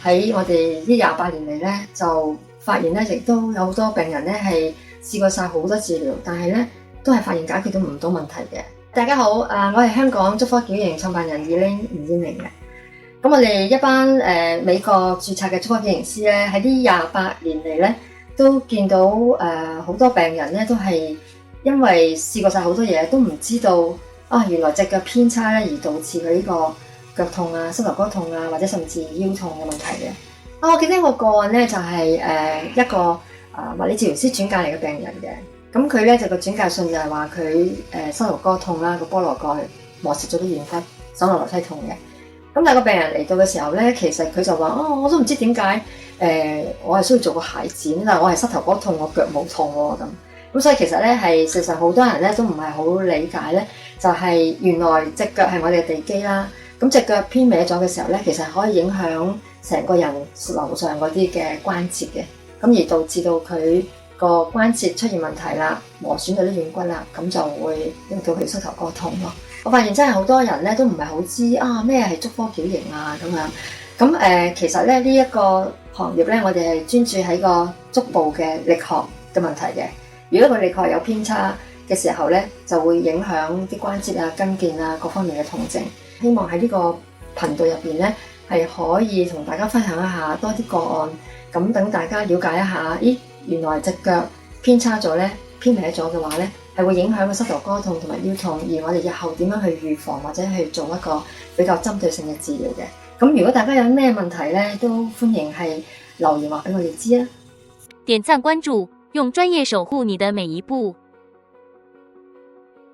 喺我哋呢28年嚟咧，就發現咧，亦都有好多病人咧係試過晒好多治療，但係咧都係發現解決到唔到問題嘅。大家好，我係香港觸科矯形創辦人Elaine吳燕玲嘅。咁我哋一班美國註冊嘅觸科矯形師咧，喺呢28年嚟咧，都見到好多病人咧都係因為試過晒好多嘢，都唔知道原來隻腳偏差咧而導致佢呢個腳痛啊、膝頭哥痛啊，或者甚至腰痛嘅問題嘅。我記得一個個案咧就係一個物理治療師轉介嚟嘅病人嘅。咁佢咧就個轉介信就係話佢膝頭哥痛啦，個菠蘿蓋磨蝕咗啲軟骨，手落樓梯痛嘅。咁但係個病人嚟到嘅時候咧，其實佢就話我都唔知點解我係需要做個鞋剪，但係我係膝頭哥痛，我腳冇痛喎咁。咁所以其實咧係事實上好多人咧都唔係好理解咧，就係原來隻腳係我哋嘅地基啦。咁隻腳偏歪咗嘅時候咧，其實可以影響成個人樓上嗰啲嘅關節嘅，咁而導致到佢個關節出現問題啦，磨損到啲軟骨啦，咁就會令到佢膝頭哥痛咯。我發現真係好多人咧都唔係好知咩係觸科矯形啊咁樣。咁其實咧呢一個行業咧，我哋係專注喺個足部嘅力學嘅問題嘅。如果個力學有偏差嘅時候咧，就會影響啲關節啊、筋腱啊各方面嘅痛症。希望喺呢個頻道入邊咧，係可以同大家分享一下多啲個案，咁等大家了解一下，原來隻腳偏差咗咧、偏歪咗嘅話咧，係會影響個膝頭哥痛同埋腰痛，而我哋日後點樣去預防或者去做一個比較針對性嘅治療嘅。咁如果大家有咩問題咧，都歡迎係留言話俾我哋知啊。點讚關注，用專業守護你的每一步。